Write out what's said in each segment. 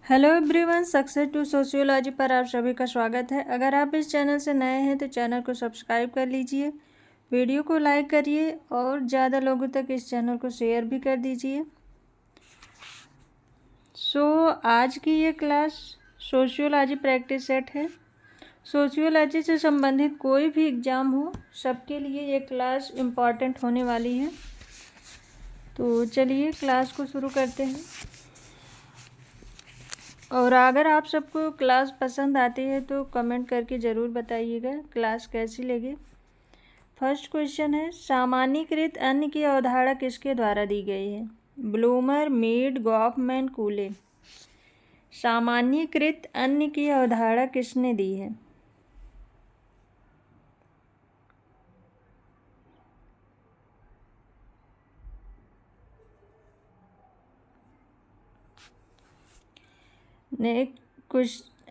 Hello everyone, success to sociology पर आप सभी का स्वागत है। अगर आप इस चैनल से नए हैं तो चैनल को सब्सक्राइब कर लीजिए, वीडियो को लाइक करिए और ज़्यादा लोगों तक इस चैनल को शेयर भी कर दीजिए। आज की ये क्लास सोशियोलॉजी प्रैक्टिस सेट है। सोशियोलॉजी से संबंधित कोई भी एग्ज़ाम हो, सबके लिए ये क्लास इम्पॉर्टेंट होने वाली है। तो चलिए क्लास को शुरू करते हैं। और अगर आप सबको क्लास पसंद आती है तो कमेंट करके ज़रूर बताइएगा क्लास कैसी लगी। फर्स्ट क्वेश्चन है, सामान्यीकृत अन्न की अवधारणा किसके द्वारा दी गई है? Bloomer, Mead, Goffman, कूले। सामान्यीकृत अन्न की अवधारणा किसने दी है?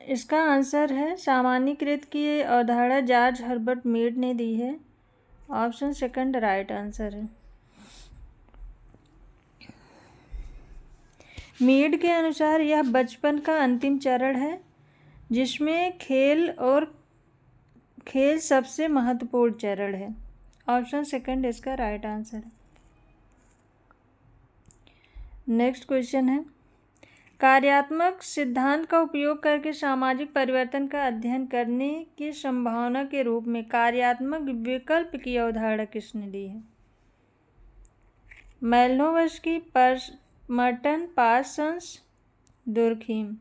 इसका आंसर है सामान्यीकृत की अवधारणा जॉर्ज हर्बर्ट मीड ने दी है। ऑप्शन सेकंड राइट आंसर है। मीड के अनुसार यह बचपन का अंतिम चरण है जिसमें खेल सबसे महत्वपूर्ण चरण है। ऑप्शन सेकंड इसका राइट आंसर है। नेक्स्ट क्वेश्चन है, कार्यात्मक सिद्धांत का उपयोग करके सामाजिक परिवर्तन का अध्ययन करने की संभावना के रूप में कार्यात्मक विकल्प की अवधारणा किसने दी है? मेलिनोवस्की, मर्टन, पार्सन्स, दुर्खीम।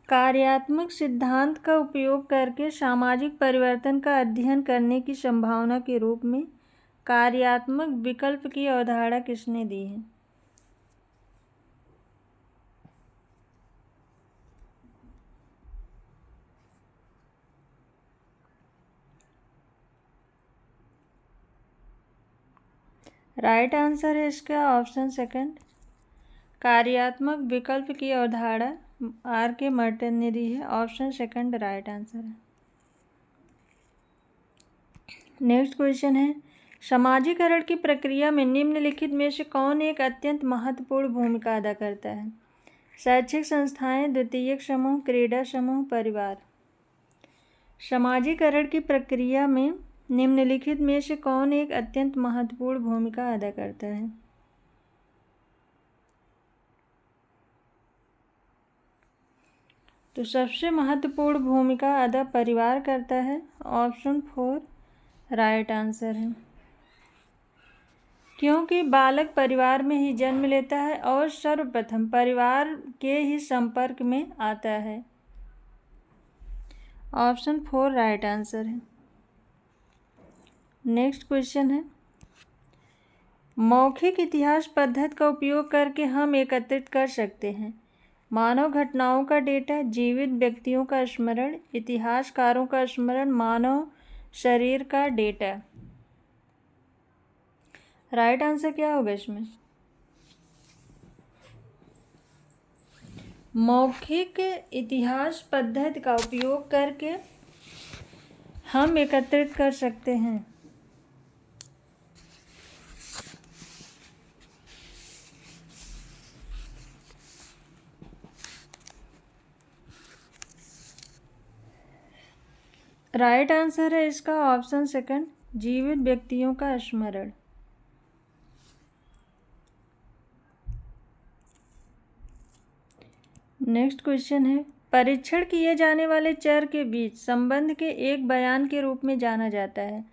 कार्यात्मक सिद्धांत का उपयोग करके सामाजिक परिवर्तन का अध्ययन करने की संभावना के रूप में कार्यात्मक विकल्प की अवधारणा किसने दी है? राइट आंसर है इसका ऑप्शन सेकंड, कार्यात्मक विकल्प की अवधारणा R.K. मर्टन ने दी है। ऑप्शन सेकंड राइट आंसर है। नेक्स्ट क्वेश्चन है, समाजीकरण की प्रक्रिया में निम्नलिखित में से कौन एक अत्यंत महत्वपूर्ण भूमिका अदा करता है? शैक्षिक संस्थाएं, द्वितीयक समूह, क्रीड़ा समूह, परिवार। समाजीकरण की प्रक्रिया में निम्नलिखित में से कौन एक अत्यंत महत्वपूर्ण भूमिका अदा करता है? तो सबसे महत्वपूर्ण भूमिका अदा परिवार करता है। ऑप्शन फोर राइट आंसर है, क्योंकि बालक परिवार में ही जन्म लेता है और सर्वप्रथम परिवार के ही संपर्क में आता है। ऑप्शन फोर राइट आंसर है। नेक्स्ट क्वेश्चन है, मौखिक इतिहास पद्धति का उपयोग करके हम एकत्रित कर सकते हैं मानव घटनाओं का डेटा, जीवित व्यक्तियों का स्मरण, इतिहासकारों का स्मरण, मानव शरीर का डेटा। राइट आंसर क्या होगा इसमें? मौखिक इतिहास पद्धति का उपयोग करके हम एकत्रित कर सकते हैं राइट आंसर है इसका ऑप्शन सेकंड, जीवित व्यक्तियों का स्मरण। नेक्स्ट क्वेश्चन है, परीक्षण किए जाने वाले चर के बीच संबंध के एक बयान के रूप में जाना जाता है।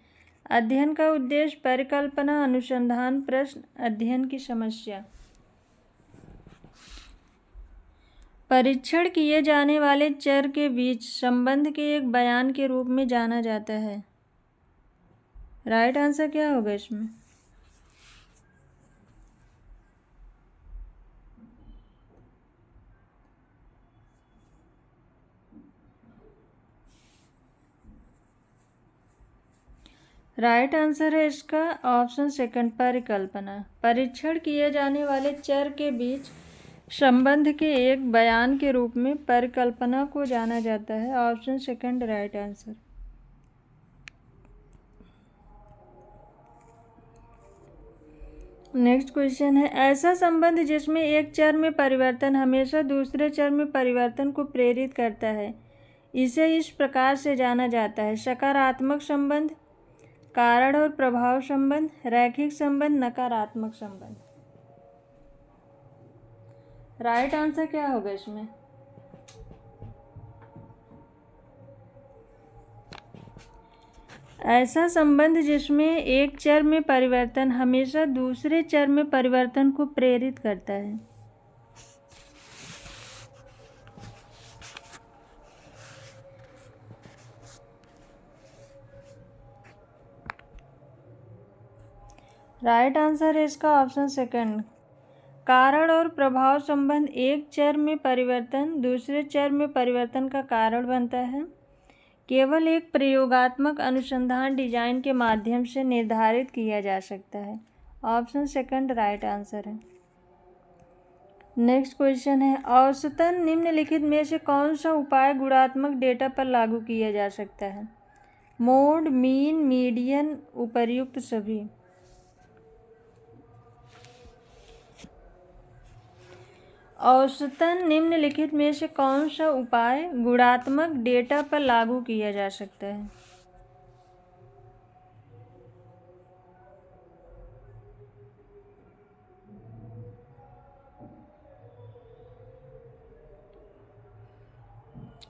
अध्ययन का उद्देश्य, परिकल्पना, अनुसंधान, प्रश्न, अध्ययन की समस्या। परीक्षण किए जाने वाले चर के बीच संबंध के एक बयान के रूप में जाना जाता है। राइट आंसर क्या होगा इसमें? राइट आंसर है इसका ऑप्शन सेकंड, परिकल्पना। परीक्षण किए जाने वाले चर के बीच संबंध के एक बयान के रूप में परिकल्पना को जाना जाता है। Option second right answer. Next question है, ऐसा संबंध जिसमें एक चर में परिवर्तन हमेशा दूसरे चर में परिवर्तन को प्रेरित करता है, इसे इस प्रकार से जाना जाता है: सकारात्मक संबंध, कारण और प्रभाव संबंध, रैखिक संबंध, नकारात्मक संबंध। राइट आंसर क्या होगा इसमें? ऐसा संबंध जिसमें एक चर में परिवर्तन हमेशा दूसरे चर में परिवर्तन को प्रेरित करता है। राइट आंसर है इसका ऑप्शन सेकंड। कारण और प्रभाव संबंध एक चर में परिवर्तन दूसरे चर में परिवर्तन का कारण बनता है। केवल एक प्रयोगात्मक अनुसंधान डिजाइन के माध्यम से निर्धारित किया जा सकता है। ऑप्शन सेकंड राइट आंसर है। नेक्स्ट क्वेश्चन है, औसतन निम्नलिखित में से कौन सा उपाय गुणात्मक डेटा पर लागू किया जा सकता है? मोड, मीन, मीडियन, उपर्युक्त सभी। औसतन निम्नलिखित में से कौन सा उपाय गुणात्मक डेटा पर लागू किया जा सकता है?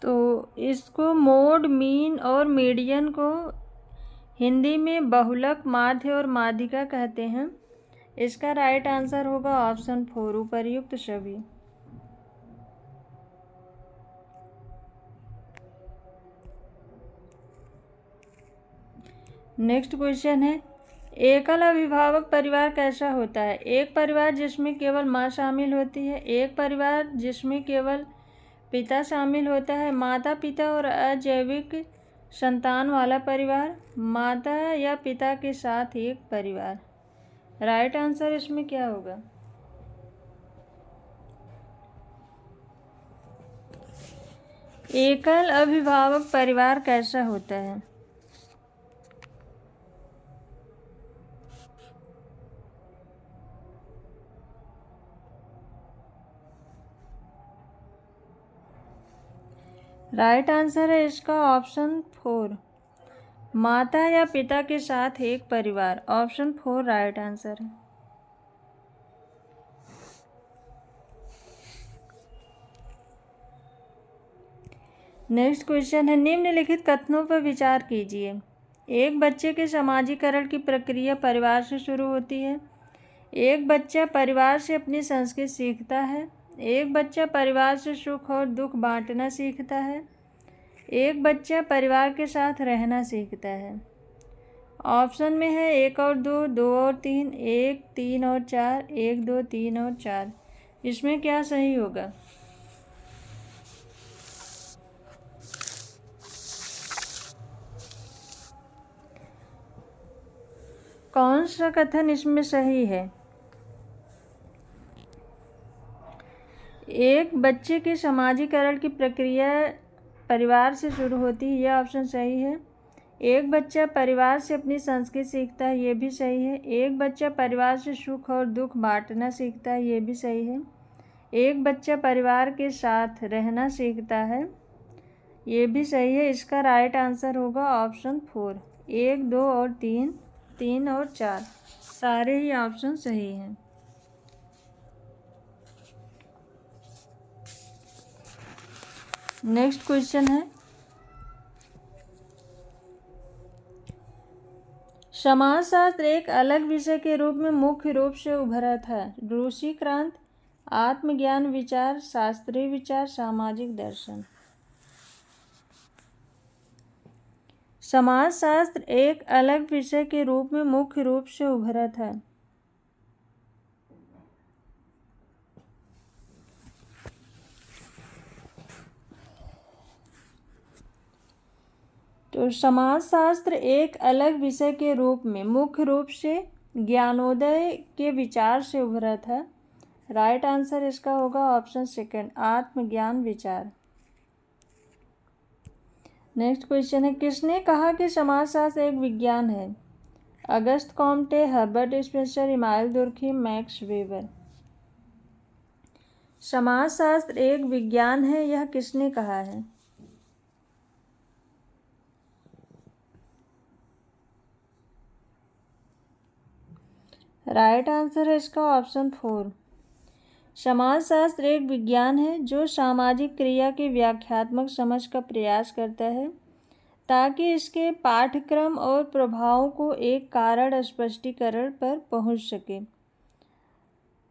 तो इसको मोड, मीन और मीडियन को हिंदी में बहुलक, माध्य और माध्यिका कहते हैं। इसका राइट आंसर होगा ऑप्शन 4 उपर्युक्त सभी। नेक्स्ट क्वेश्चन है, एकल अभिभावक परिवार कैसा होता है? एक परिवार जिसमें केवल माँ शामिल होती है, एक परिवार जिसमें केवल पिता शामिल होता है, माता पिता और अजैविक संतान वाला परिवार, माता या पिता के साथ एक परिवार। राइट आंसर इसमें क्या होगा? एकल अभिभावक परिवार कैसा होता है? राइट आंसर है इसका ऑप्शन 4 माता या पिता के साथ एक परिवार। ऑप्शन 4 राइट आंसर है। नेक्स्ट क्वेश्चन है, निम्नलिखित कथनों पर विचार कीजिए। एक बच्चे के समाजीकरण की प्रक्रिया परिवार से शुरू होती है। एक बच्चा परिवार से अपनी संस्कृति सीखता है। एक बच्चा परिवार से सुख और दुख बांटना सीखता है। एक बच्चा परिवार के साथ रहना सीखता है। ऑप्शन में है 1 और 2, 2 और 3, 1, 3 और 4, 1, 2, 3 और 4। इसमें क्या सही होगा? कौन सा कथन इसमें सही है? एक बच्चे के समाजीकरण की प्रक्रिया परिवार से शुरू होती है, यह ऑप्शन सही है। एक बच्चा परिवार से अपनी संस्कृति सीखता है, ये भी सही है। एक बच्चा परिवार से सुख और दुख बांटना सीखता है, ये भी सही है। एक बच्चा परिवार के साथ रहना सीखता है, ये भी सही है। इसका राइट आंसर होगा ऑप्शन 4 1, 2 और 3, 3 और 4 सारे ही ऑप्शन सही हैं। नेक्स्ट क्वेश्चन है, समाजशास्त्र एक अलग विषय के रूप में मुख्य रूप से उभरा था। रूसी क्रांति, आत्मज्ञान विचार, शास्त्रीय विचार, सामाजिक दर्शन। समाजशास्त्र एक अलग विषय के रूप में मुख्य रूप से उभरा था। तो समाजशास्त्र एक अलग विषय के रूप में मुख्य रूप से ज्ञानोदय के विचार से उभरा था। राइट आंसर इसका होगा ऑप्शन सेकंड आत्मज्ञान विचार। नेक्स्ट क्वेश्चन है, किसने कहा कि समाजशास्त्र एक विज्ञान है? Auguste Comte, Herbert Spencer, Emile Durkheim, Max Weber. समाजशास्त्र एक विज्ञान है, यह किसने कहा है? राइट आंसर है इसका ऑप्शन 4। समाजशास्त्र एक विज्ञान है जो सामाजिक क्रिया की व्याख्यात्मक समझ का प्रयास करता है ताकि इसके पाठ्यक्रम और प्रभावों को एक कारण स्पष्टीकरण पर पहुंच सके।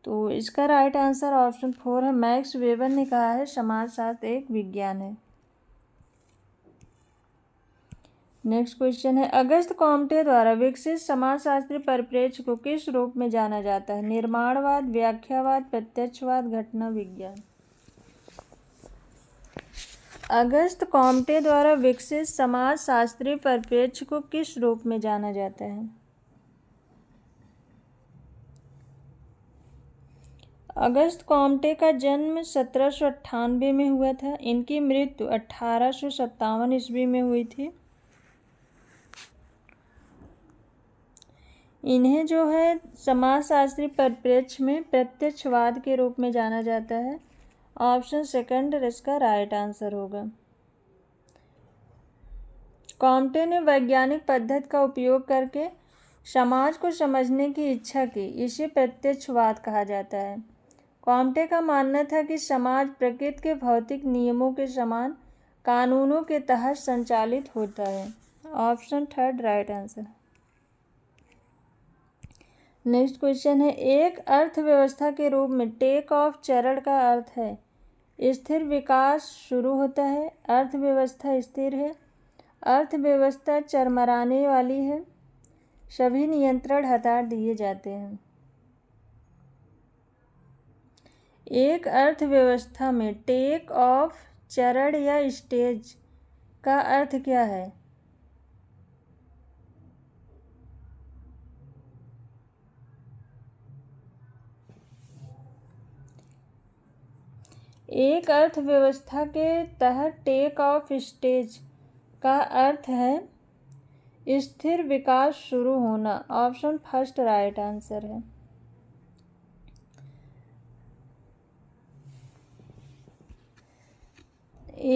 तो इसका राइट आंसर ऑप्शन 4 है। मैक्स वेबर ने कहा है समाजशास्त्र एक विज्ञान है। नेक्स्ट क्वेश्चन है, अगस्त कॉम्टे द्वारा विकसित समाजशास्त्री परिप्रेक्ष्य को किस रूप में जाना जाता है? निर्माणवाद, व्याख्यावाद, प्रत्यक्षवाद, घटना विज्ञान। अगस्त कॉम्टे द्वारा विकसित समाजशास्त्री परिप्रेक्ष्य को किस रूप में जाना जाता है? अगस्त कॉम्टे का जन्म 1798 में हुआ था। इनकी मृत्यु 1857 ईस्वी में हुई थी। इन्हें जो है समाजशास्त्री परिप्रेक्ष्य में प्रत्यक्षवाद के रूप में जाना जाता है। ऑप्शन सेकंड इसका राइट आंसर होगा। कॉम्टे ने वैज्ञानिक पद्धति का उपयोग करके समाज को समझने की इच्छा की, इसे प्रत्यक्षवाद कहा जाता है। कॉम्टे का मानना था कि समाज प्रकृति के भौतिक नियमों के समान कानूनों के तहत संचालित होता है। Option third right answer. Next question है, एक अर्थव्यवस्था के रूप में टेक ऑफ चरण का अर्थ है स्थिर विकास शुरू होता है, अर्थव्यवस्था स्थिर है, अर्थव्यवस्था चरमराने वाली है, सभी नियंत्रण हटा दिए जाते हैं। एक अर्थव्यवस्था में टेक ऑफ चरण या स्टेज का अर्थ क्या है? एक अर्थव्यवस्था के तहत टेक ऑफ स्टेज का अर्थ है स्थिर विकास शुरू होना। ऑप्शन फर्स्ट राइट आंसर है।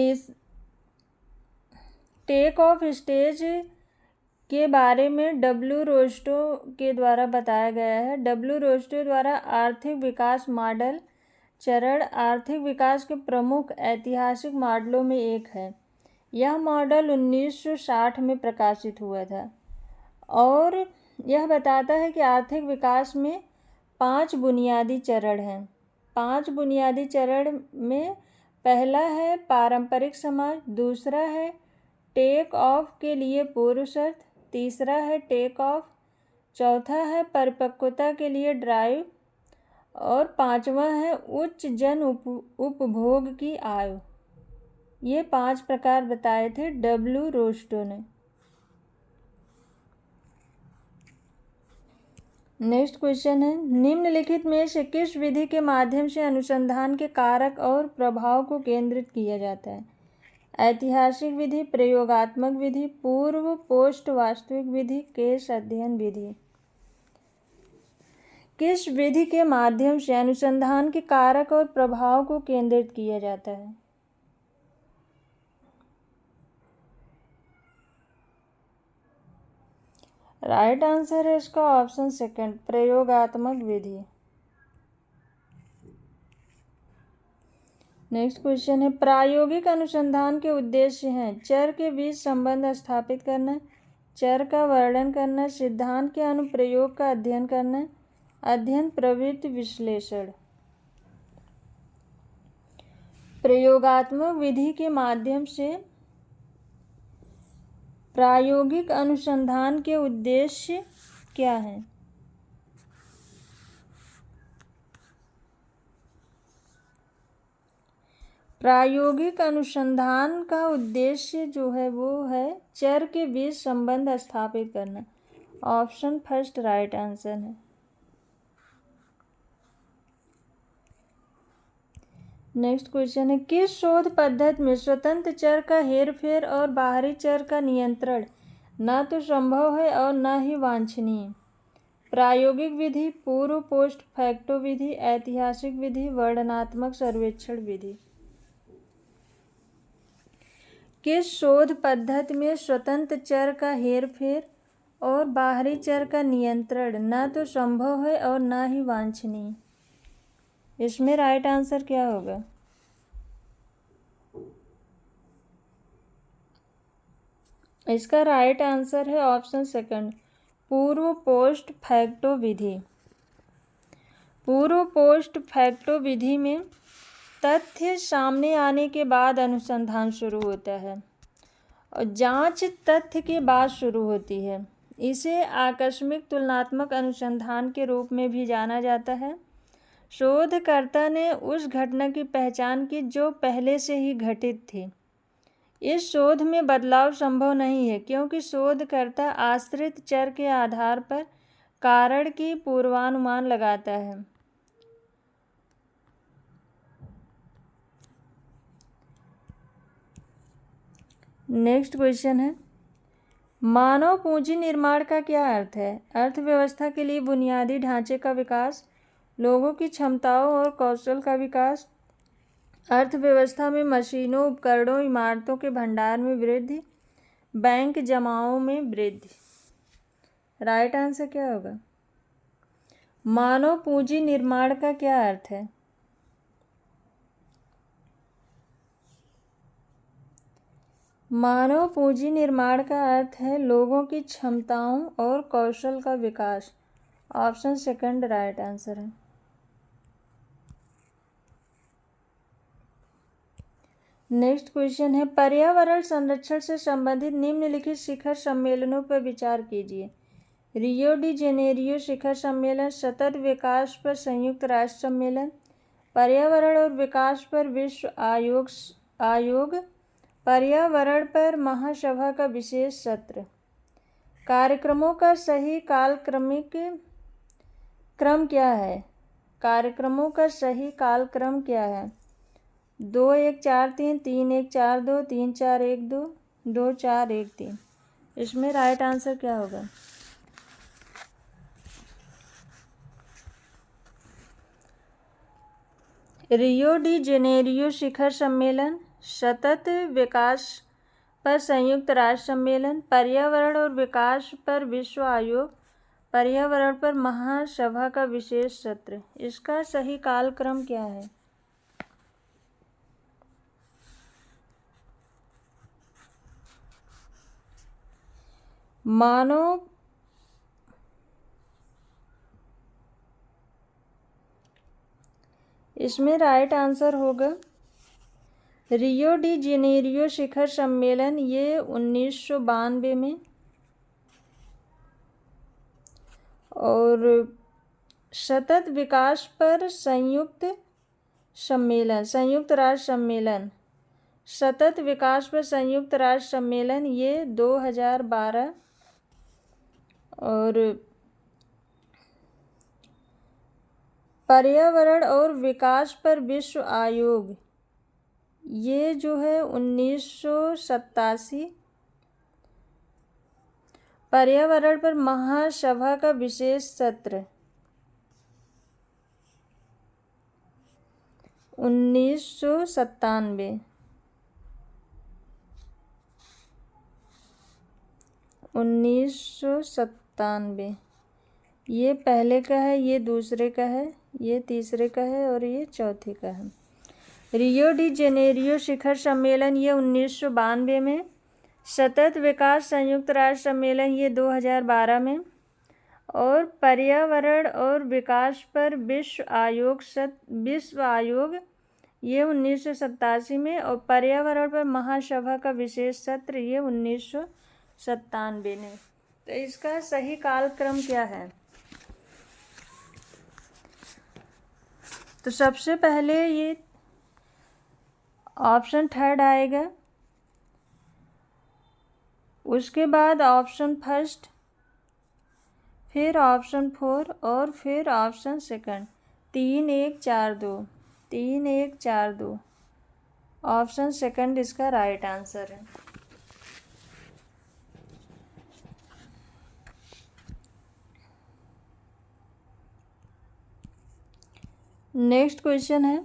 इस टेक ऑफ स्टेज के बारे में डब्ल्यू रोस्टो के द्वारा बताया गया है। डब्ल्यू रोस्टो द्वारा आर्थिक विकास मॉडल चरण आर्थिक विकास के प्रमुख ऐतिहासिक मॉडलों में एक है। यह मॉडल 1960 में प्रकाशित हुआ था और यह बताता है कि आर्थिक विकास में 5 बुनियादी चरण हैं। 5 बुनियादी चरण में पहला है पारंपरिक समाज, दूसरा है टेक ऑफ के लिए पूर्व शर्त, तीसरा है टेक ऑफ, चौथा है परिपक्वता के लिए ड्राइव और पांचवा है उच्च जन उपभोग की आयु। ये 5 प्रकार बताए थे डब्ल्यू रोस्टो ने। नेक्स्ट क्वेश्चन है, निम्नलिखित में से किस विधि के माध्यम से अनुसंधान के कारक और प्रभाव को केंद्रित किया जाता है? ऐतिहासिक विधि, प्रयोगात्मक विधि, पूर्व पोस्ट वास्तविक विधि, केस अध्ययन विधि। किस विधि के माध्यम से अनुसंधान के कारक और प्रभाव को केंद्रित किया जाता है? राइट आंसर है इसका ऑप्शन सेकंड प्रयोगात्मक विधि। नेक्स्ट क्वेश्चन है, प्रायोगिक अनुसंधान के उद्देश्य हैं चर के बीच संबंध स्थापित करना, चर का वर्णन करना, सिद्धांत के अनुप्रयोग का अध्ययन करना, अध्ययन प्रवृत्ति विश्लेषण। प्रयोगात्मक विधि के माध्यम से प्रायोगिक अनुसंधान के उद्देश्य क्या हैं? प्रायोगिक अनुसंधान का उद्देश्य जो है वो है चर के बीच संबंध स्थापित करना। ऑप्शन फर्स्ट राइट आंसर है। नेक्स्ट क्वेश्चन है, किस शोध पद्धति में स्वतंत्र चर का हेरफेर और बाहरी चर का नियंत्रण ना तो संभव है और ना ही वांछनीय। प्रायोगिक विधि, पूर्व पोस्ट फैक्टो विधि, ऐतिहासिक विधि, वर्णनात्मक सर्वेक्षण विधि। किस शोध पद्धति में स्वतंत्र चर का हेरफेर और बाहरी चर का नियंत्रण ना तो संभव है और ना ही वांछनीय? इसमें राइट आंसर क्या होगा? इसका राइट आंसर है ऑप्शन सेकंड, पूर्व पोस्ट फैक्टो विधि। पूर्व पोस्ट फैक्टो विधि में तथ्य सामने आने के बाद अनुसंधान शुरू होता है और जांच तथ्य के बाद शुरू होती है। इसे आकस्मिक तुलनात्मक अनुसंधान के रूप में भी जाना जाता है। शोधकर्ता ने उस घटना की पहचान की जो पहले से ही घटित थी। इस शोध में बदलाव संभव नहीं है क्योंकि शोधकर्ता आश्रित चर के आधार पर कारण की पूर्वानुमान लगाता है। नेक्स्ट क्वेश्चन है, मानव पूंजी निर्माण का क्या अर्थ है? अर्थव्यवस्था के लिए बुनियादी ढांचे का विकास, लोगों की क्षमताओं और कौशल का विकास, अर्थव्यवस्था में मशीनों, उपकरणों, इमारतों के भंडार में वृद्धि, बैंक जमाओं में वृद्धि। राइट आंसर क्या होगा? मानव पूंजी निर्माण का क्या अर्थ है? मानव पूंजी निर्माण का अर्थ है लोगों की क्षमताओं और कौशल का विकास। ऑप्शन सेकंड राइट आंसर है। नेक्स्ट क्वेश्चन है, पर्यावरण संरक्षण से संबंधित निम्नलिखित शिखर सम्मेलनों पर विचार कीजिए। रियो डी जेनेरियो शिखर सम्मेलन, सतत विकास पर संयुक्त राष्ट्र सम्मेलन, पर्यावरण और विकास पर विश्व आयोग, पर्यावरण पर महासभा का विशेष सत्र। कार्यक्रमों का सही कालक्रमिक क्रम क्या है? कार्यक्रमों का सही कालक्रम क्या है? 2-1-4-3, 3-1-4-2, 3-4-1-2, 2-4-1-3। इसमें राइट आंसर क्या होगा? रियो डी जेनेरियो शिखर सम्मेलन, सतत विकास पर संयुक्त राष्ट्र सम्मेलन, पर्यावरण और विकास पर विश्व आयोग, पर्यावरण पर महासभा का विशेष सत्र। इसका सही कालक्रम क्या है? मानव इसमें राइट आंसर होगा रियो डी जेनेरियो शिखर सम्मेलन, ये 1992 में, और सतत विकास पर संयुक्त राष्ट्र सम्मेलन, सतत विकास पर संयुक्त राष्ट्र सम्मेलन, ये 2012, और पर्यावरण और विकास पर विश्व आयोग, ये जो है 1987, पर्यावरण पर महासभा का विशेष सत्र 1997। ये पहले का है, ये दूसरे का है, ये तीसरे का है और ये चौथे का है। रियो डी जेनेरियो शिखर सम्मेलन ये 1992 में, सतत विकास संयुक्त राष्ट्र सम्मेलन ये 2012 में, और पर्यावरण और विकास पर विश्व आयोग ये 1987 में, और पर्यावरण पर महासभा का विशेष सत्र ये 1997 में। तो इसका सही कालक्रम क्या है? तो सबसे पहले ये ऑप्शन थर्ड आएगा, उसके बाद ऑप्शन फर्स्ट, फिर ऑप्शन 4 और फिर ऑप्शन सेकंड। 3-1-4-2 ऑप्शन सेकंड इसका राइट आंसर है। नेक्स्ट क्वेश्चन है,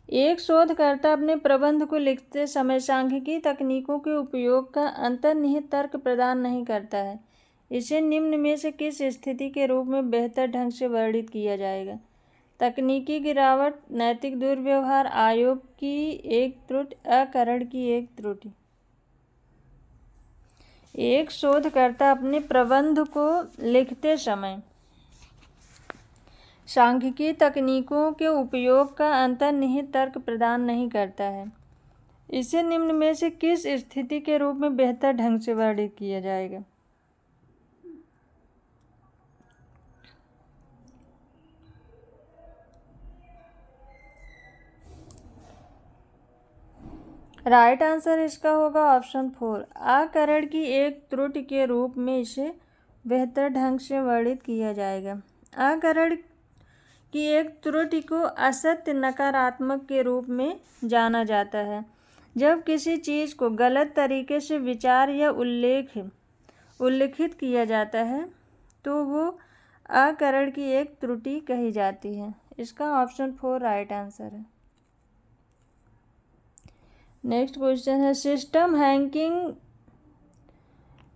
एक शोधकर्ता अपने प्रबंध को लिखते समय सांख्यिकीय तकनीकों के उपयोग का अंतर्निहित तर्क प्रदान नहीं करता है। इसे निम्न में से किस स्थिति के रूप में बेहतर ढंग से वर्णित किया जाएगा? तकनीकी गिरावट, नैतिक दुर्व्यवहार, आयोग की एक त्रुटि, अकरण की एक त्रुटि। एक शोधकर्ता अपने प्रबंध को लिखते समय सांख्यिकीय तकनीकों के उपयोग का अंतर्निहित तर्क प्रदान नहीं करता है। इसे निम्न में से किस स्थिति के रूप में बेहतर ढंग से वर्णित किया जाएगा? राइट आंसर इसका होगा ऑप्शन 4, अकरण की एक त्रुटि के रूप में इसे बेहतर ढंग से वर्णित किया जाएगा। अकरण की एक त्रुटि को असत्य नकारात्मक के रूप में जाना जाता है। जब किसी चीज़ को गलत तरीके से विचार या उल्लिखित किया जाता है तो वो अकरण की एक त्रुटि कही जाती है। इसका ऑप्शन 4 राइट आंसर है। नेक्स्ट क्वेश्चन है, सिस्टम हैकिंग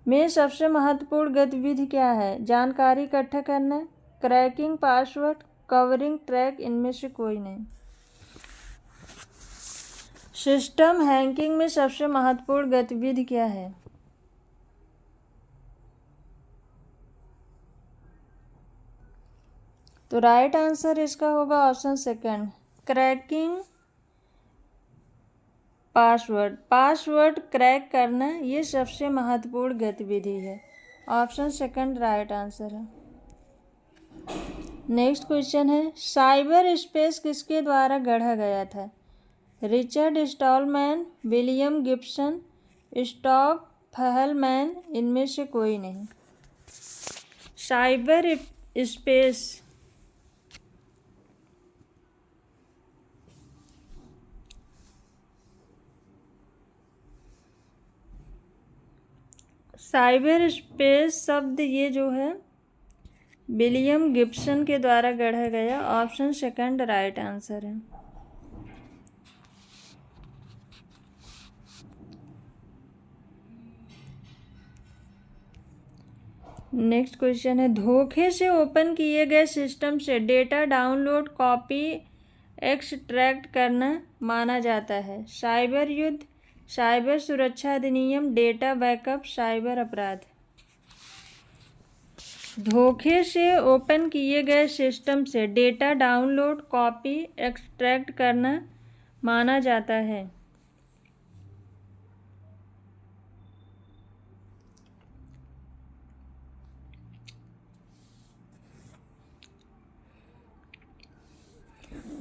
में सबसे महत्वपूर्ण गतिविधि क्या है? जानकारी इकट्ठा करना, क्रैकिंग पासवर्ड, कवरिंग ट्रैक, इनमें से कोई नहीं। सिस्टम हैकिंग में सबसे महत्वपूर्ण गतिविधि क्या है? तो राइट आंसर इसका होगा ऑप्शन 2, क्रैकिंग पासवर्ड क्रैक करना, ये सबसे महत्वपूर्ण गतिविधि है। ऑप्शन 2 राइट आंसर है। नेक्स्ट क्वेश्चन है, साइबर स्पेस किसके द्वारा गढ़ा गया था? रिचर्ड स्टॉलमैन, विलियम गिब्सन, स्टॉकफहलमैन, इनमें से कोई नहीं। साइबर स्पेस शब्द ये जो है विलियम गिब्सन के द्वारा गढ़ा गया। ऑप्शन 2 राइट आंसर है। नेक्स्ट क्वेश्चन है, धोखे से ओपन किए गए सिस्टम से डेटा डाउनलोड, कॉपी, एक्सट्रैक्ट करना माना जाता है? साइबर युद्ध, साइबर सुरक्षा अधिनियम, डेटा बैकअप, साइबर अपराध। धोखे से ओपन किए गए सिस्टम से डेटा डाउनलोड, कॉपी, एक्सट्रैक्ट करना माना जाता है।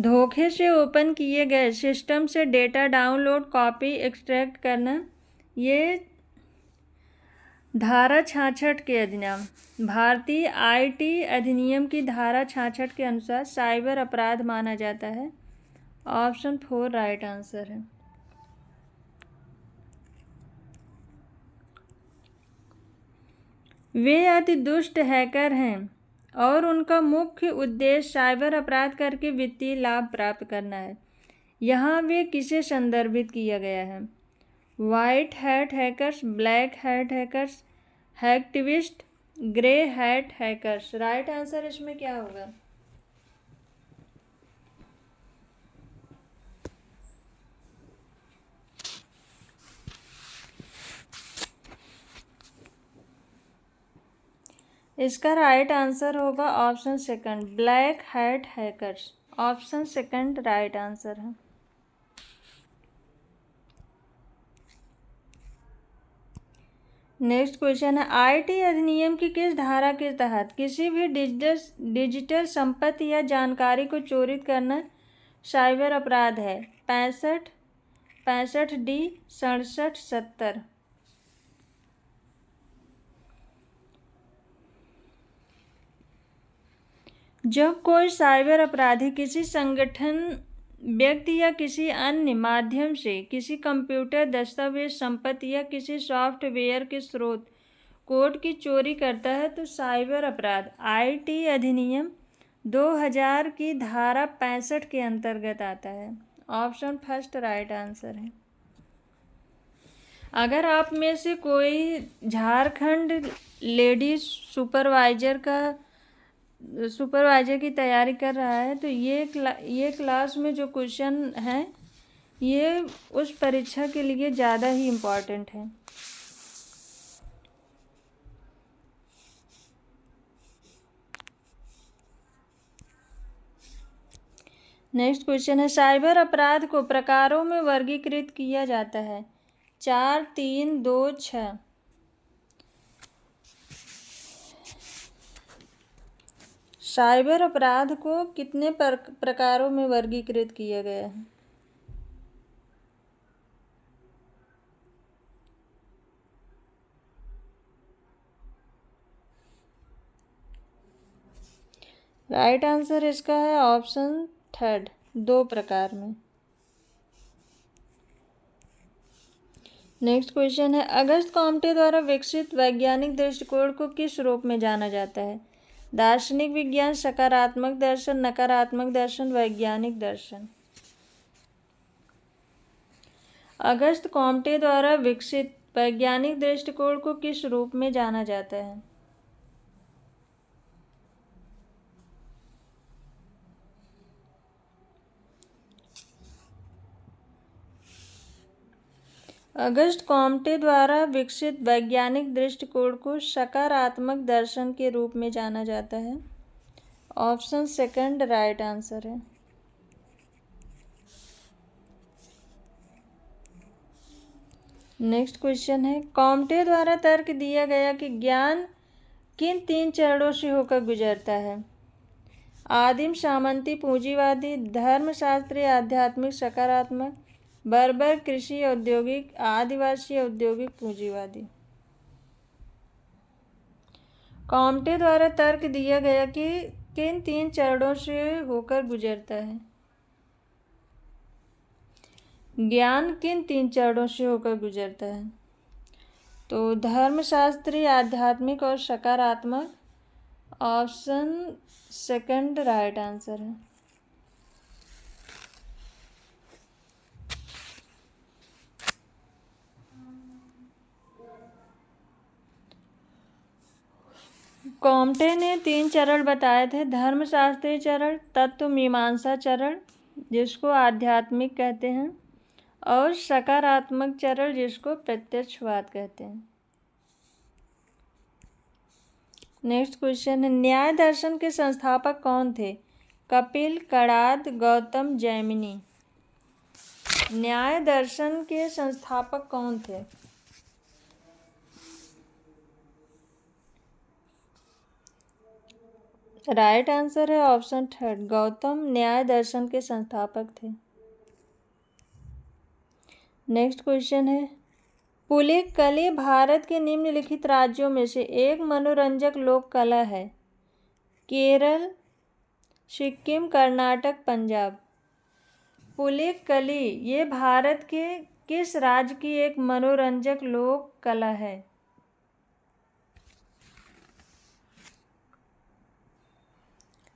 धोखे से ओपन किए गए सिस्टम से डेटा डाउनलोड, कॉपी, एक्सट्रैक्ट करना, ये धारा 66 के अधिनियम, भारतीय आईटी अधिनियम की धारा 66 के अनुसार साइबर अपराध माना जाता है। ऑप्शन 4 राइट आंसर है। वे अति दुष्ट हैकर हैं और उनका मुख्य उद्देश्य साइबर अपराध करके वित्तीय लाभ प्राप्त करना है। यहाँ वे किसे संदर्भित किया गया है? White hat hackers, black hat hackers, hacktivist, grey hat hackers. Right answer इसमें क्या होगा? इसका राइट आंसर होगा option 2, black hat hackers. Option 2 right answer है। नेक्स्ट क्वेश्चन है, आईटी अधिनियम की किस धारा के तहत किसी भी डिजिटल संपत्ति या जानकारी को चोरी करना साइबर अपराध है? 65 डी, 67, 70। जब कोई साइबर अपराधी किसी संगठन, व्यक्ति या किसी अन्य माध्यम से किसी कंप्यूटर, दस्तावेज, संपत्ति या किसी सॉफ्टवेयर के स्रोत कोड की चोरी करता है तो साइबर अपराध आईटी अधिनियम 2000 की धारा 65 के अंतर्गत आता है। ऑप्शन फर्स्ट राइट आंसर है। अगर आप में से कोई झारखंड लेडीज सुपरवाइजर की तैयारी कर रहा है तो ये क्लास में जो क्वेश्चन है ये उस परीक्षा के लिए ज़्यादा ही इम्पोर्टेंट है। नेक्स्ट क्वेश्चन है, साइबर अपराध को प्रकारों में वर्गीकृत किया जाता है। 4, 3, 2, 6। साइबर अपराध को कितने प्रकारों में वर्गीकृत किया गया है? राइट आंसर इसका है ऑप्शन थर्ड, 2 प्रकार में। नेक्स्ट क्वेश्चन है, अगस्त कॉम्टे द्वारा विकसित वैज्ञानिक दृष्टिकोण को किस रूप में जाना जाता है? दार्शनिक विज्ञान, सकारात्मक दर्शन, नकारात्मक दर्शन, वैज्ञानिक दर्शन। अगस्त कॉम्टे द्वारा विकसित वैज्ञानिक दृष्टिकोण को किस रूप में जाना जाता है? अगस्त कॉम्टे द्वारा विकसित वैज्ञानिक दृष्टिकोण को सकारात्मक दर्शन के रूप में जाना जाता है। ऑप्शन सेकंड राइट आंसर है। नेक्स्ट क्वेश्चन है, कॉम्टे द्वारा तर्क दिया गया कि ज्ञान किन 3 चरणों से होकर गुजरता है? आदिम, सामंती, पूंजीवादी, धर्मशास्त्री, आध्यात्मिक, सकारात्मक, बर्बर, कृषि, औद्योगिक, आदिवासी, औद्योगिक, पूंजीवादी। कॉम्टे द्वारा तर्क दिया गया कि किन 3 चरणों से होकर गुजरता है? ज्ञान किन 3 चरणों से होकर गुजरता है? तो धर्मशास्त्री, आध्यात्मिक और सकारात्मक। ऑप्शन सेकंड राइट आंसर है। कॉम्टे ने 3 चरण बताए थे, धर्मशास्त्री चरण, तत्व मीमांसा चरण जिसको आध्यात्मिक कहते हैं, और सकारात्मक चरण जिसको प्रत्यक्षवाद कहते हैं। नेक्स्ट क्वेश्चन है, न्याय दर्शन के संस्थापक कौन थे? कपिल, कणाद, गौतम, जैमिनी। न्याय दर्शन के संस्थापक कौन थे? राइट आंसर है ऑप्शन थर्ड, गौतम न्याय दर्शन के संस्थापक थे। नेक्स्ट क्वेश्चन है, पुलिकली भारत के निम्नलिखित राज्यों में से एक मनोरंजक लोक कला है? केरल, सिक्किम, कर्नाटक, पंजाब। पुलिकली ये भारत के किस राज्य की एक मनोरंजक लोक कला है?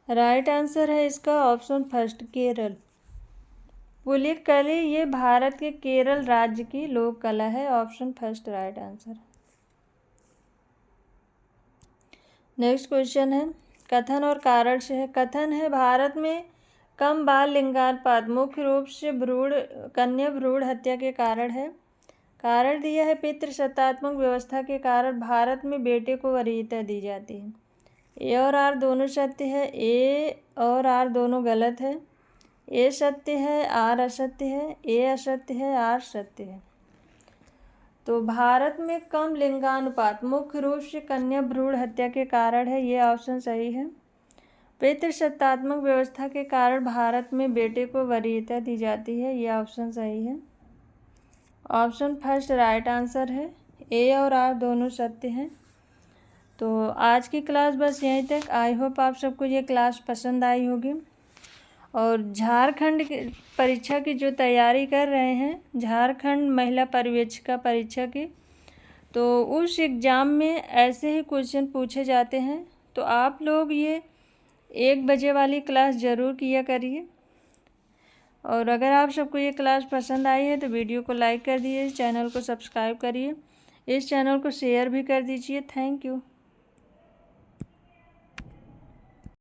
राइट आंसर है इसका ऑप्शन फर्स्ट, केरल। पुलिकली ये भारत के केरल राज्य की लोक कला है। Option first right answer. Next question है, कथन और कारण से है। कथन है, भारत में कम बाल लिंगानुपात मुख्य रूप से कन्या भ्रूण हत्या के कारण है। कारण दिया है, पितृसत्तात्मक व्यवस्था के कारण भारत में बेटे को वरीयता दी जाती है। ए और आर दोनों सत्य है, ए और आर दोनों गलत है। ए सत्य है, आर असत्य है। ए असत्य है, आर सत्य है। तो भारत में कम लिंगानुपात मुख्य रूप से कन्या भ्रूण हत्या के कारण है, ये ऑप्शन सही है। पितृसत्तात्मक व्यवस्था के कारण भारत में बेटे को वरीयता दी जाती है, ये ऑप्शन सही है। ऑप्शन फर्स्ट राइट आंसर है। ए और आर दोनों सत्य हैं। तो आज की क्लास बस यहीं तक। आई होप आप सबको ये क्लास पसंद आई होगी। और झारखंड की परीक्षा की जो तैयारी कर रहे हैं, झारखंड महिला पर्यवेक्षिका परीक्षा की, तो उस एग्ज़ाम में ऐसे ही क्वेश्चन पूछे जाते हैं। तो आप लोग ये 1 बजे वाली क्लास ज़रूर किया करिए। और अगर आप सबको ये क्लास पसंद आई है तो वीडियो को लाइक कर दीजिए, चैनल को सब्सक्राइब करिए, इस चैनल को शेयर भी कर दीजिए। Thank you.